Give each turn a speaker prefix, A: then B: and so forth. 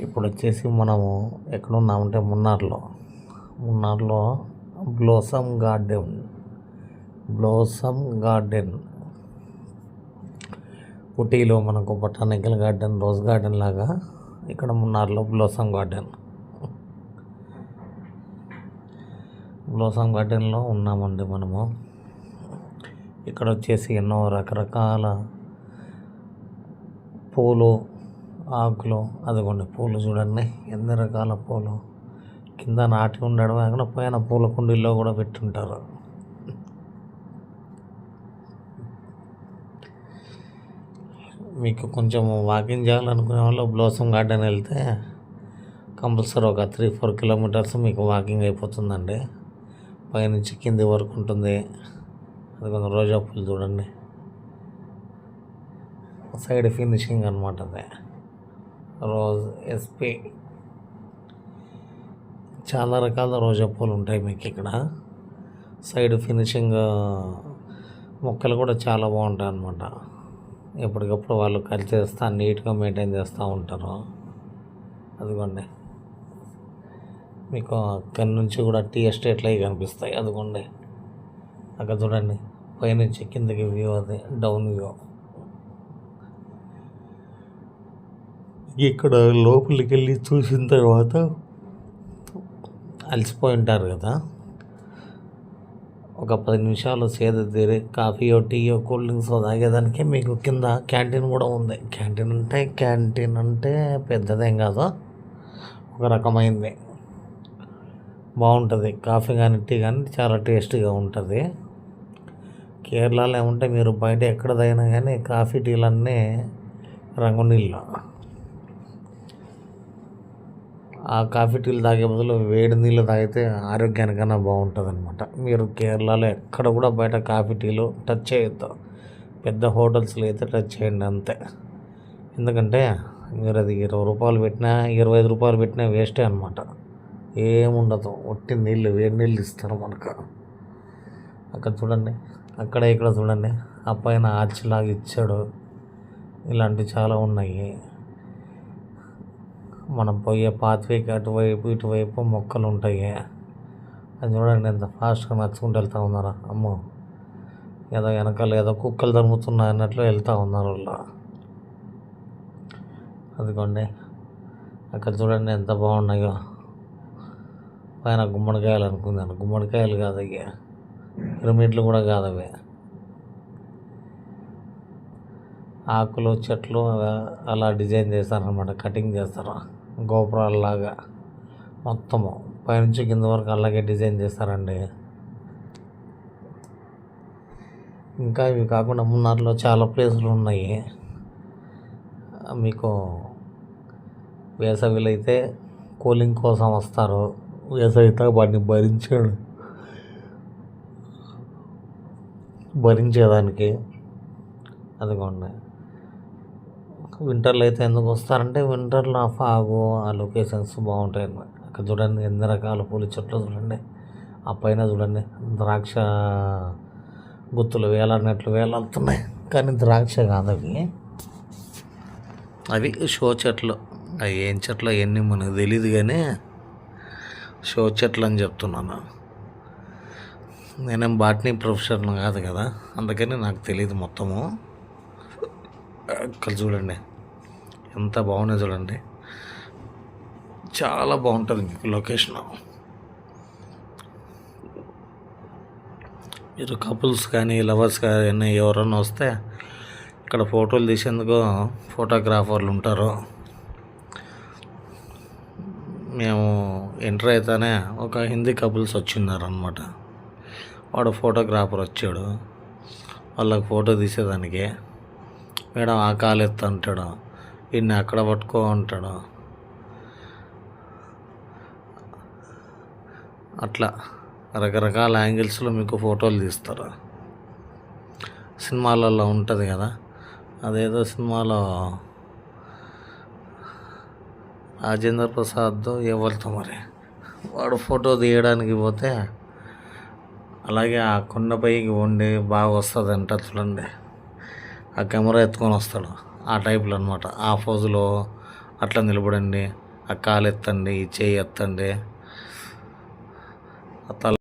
A: ఇప్పుడు వచ్చేసి మనము ఎక్కడున్నామంటే మున్నార్లో బ్లోసమ్ గార్డెన్ ఊటీలో మనకు బొటానికల్ గార్డెన్, రోజ్ గార్డెన్ లాగా ఇక్కడ మున్నార్లో బ్లోసమ్ గార్డెన్లో ఉన్నామండి మనము. ఇక్కడ వచ్చేసి ఎన్నో రకరకాల పూలు, ఆకులు, అదిగోండి పూలు చూడండి, ఎన్ని రకాల పూలు కింద నాటి ఉండడం కాకుండా పైన పూల కుండీల్లో కూడా పెట్టుంటారు. మీకు కొంచెం వాకింగ్ చేయాలనుకునే వాళ్ళు బ్లోసమ్ గార్డెన్ వెళ్తే కంపల్సరీ ఒక 3-4 కిలోమీటర్స్ మీకు వాకింగ్ అయిపోతుందండి. పైనుంచి కింది వరకు ఉంటుంది. అది కొంచెం రోజా పూలు చూడండి, సైడ్ ఫినిషింగ్ అనమాట. అది రోజ్ ఎస్పీ, చాలా రకాల రోజా పూలు ఉంటాయి మీకు ఇక్కడ. సైడ్ ఫినిషింగ్ మొక్కలు కూడా చాలా బాగుంటాయి అన్నమాట. ఎప్పటికప్పుడు వాళ్ళు కట్ చేస్తూ నీట్గా మెయింటైన్ చేస్తూ ఉంటారు. అదిగోండి మీకు అక్కడి నుంచి కూడా టీ ఎస్టేట్లు అవి కనిపిస్తాయి. అదిగోండి అక్కడ చూడండి, పైనుంచి కిందకి వ్యూ, అది డౌన్ వ్యూ. ఇక్కడ లోపలికి వెళ్ళి చూసిన తర్వాత అలసిపోయి ఉంటారు కదా, ఒక 10 నిమిషాలు సేద తీరి కాఫీయో, టీయో, కూల్ డ్రింక్స్ తాగేదానికి మీకు కింద క్యాంటీన్ కూడా ఉంది. క్యాంటీన్ అంటే పెద్దదేం కాదు, ఒక రకమైంది, బాగుంటుంది. కాఫీ కానీ టీ కానీ చాలా టేస్టీగా ఉంటుంది. కేరళలో ఏమంటే మీరు బయట ఎక్కడదైనా కానీ కాఫీ టీలన్నీ రంగు నీళ్ళు. ఆ కాఫీ టీలు తాగే బదులు వేడి నీళ్ళు తాగితే ఆరోగ్యానికన్నా బాగుంటుంది అనమాట. మీరు కేరళలో ఎక్కడ కూడా బయట కాఫీ టీలు టచ్ చేయొద్దు. పెద్ద హోటల్స్లో అయితే టచ్ చేయండి అంతే. ఎందుకంటే మీరు అది 20 రూపాయలు పెట్టినా 25 రూపాయలు పెట్టినా వేస్టే అనమాట. ఏముండదు, ఒట్టి నీళ్ళు, వేడి నీళ్ళు ఇస్తారు మనకు. అక్కడ చూడండి, అక్కడ ఇక్కడ చూడండి, ఆ పైన ఆర్చిలాగా ఇచ్చాడు. ఇలాంటివి చాలా ఉన్నాయి. మనం పోయే పాత్వేకి అటువైపు ఇటువైపు మొక్కలు ఉంటాయి. అది చూడండి ఎంత ఫాస్ట్గా నడుచుకుంటూ వెళ్తూ ఉన్నారా. అమ్మో, ఏదో వెనకాల ఏదో కుక్కలు తరుముతున్నాయి అన్నట్లు వెళ్తూ ఉన్నారు వాళ్ళు. అదిగోండి అక్కడ చూడండి ఎంత బాగున్నాయో. పైన గుమ్మడికాయలు అనుకున్నాను, గుమ్మడికాయలు కాదు అవి, పిరమిడ్లు కూడా కాదు అవి, ఆకులు, చెట్లు అలా డిజైన్ చేస్తారనమాట. కటింగ్ చేస్తారు గోపురాలలాగా, మొత్తము పైనుంచి కింద వరకు అలాగే డిజైన్ చేస్తారండి. ఇంకా ఇవి కాకుండా మున్నార్లో చాలా ప్లేసులు ఉన్నాయి. మీకు వేసవిలో అయితే కూలింగ్ కోసం వస్తారు, వేసవితో వాటిని భరించేదానికి. అదిగోండి వింటర్లో అయితే ఎందుకు వస్తారంటే వింటర్లో ఆ ఫాగు, ఆ లొకేషన్స్ బాగుంటాయి అన్నమాట. అక్కడ చూడండి ఎన్ని రకాల పూల చెట్లు చూడండి, ఆ పైన చూడండి ద్రాక్ష గుత్తులు వేలాడుతున్నాయి. కానీ ద్రాక్ష కాదు అవి షో చెట్లు. అవి ఏం చెట్లు అవన్నీ మనకు తెలియదు, కానీ షో చెట్లు అని చెప్తున్నాను. నేనేం బాటనీ ప్రొఫెసర్ను కాదు కదా, అందుకని నాకు తెలియదు మొత్తము. అక్కడ చూడండి ఎంత బాగున్నాయి చూడండి, చాలా బాగుంటుంది మీకు లొకేషన్. మీరు కపుల్స్ కానీ లవర్స్ కానీ ఎవరైనా వస్తే ఇక్కడ ఫోటోలు తీసేందుకు ఫోటోగ్రాఫర్లు ఉంటారు. మేము ఎంటర్ అయితేనే ఒక హిందీ కపుల్స్ వచ్చిన్నారనమాట. వాడు ఫోటోగ్రాఫర్ వచ్చాడు వాళ్ళకి ఫోటో తీసేదానికి. మేడం ఆ కాలు ఎత్త అంటాడు, ఇన్ని అక్కడ పట్టుకో అంటాడు. అట్లా రకరకాల యాంగిల్స్లో మీకు ఫోటోలు తీస్తారు. సినిమాలలో ఉంటుంది కదా, అదేదో సినిమాలో రాజేంద్ర ప్రసాద్ ఎవరితో మరి వాడు ఫోటో తీయడానికి పోతే అలాగే ఆ కొండపైకి వండి బాగా వస్తుంది అంట చూడండి. ఆ కెమెరా ఎత్తుకొని వస్తాడు, ఆ టైప్లో అనమాట. ఆ పోజులో అట్లా నిలబడండి, ఆ కాలు ఎత్తండి, ఈ చేయి ఎత్తండి, ఆ తల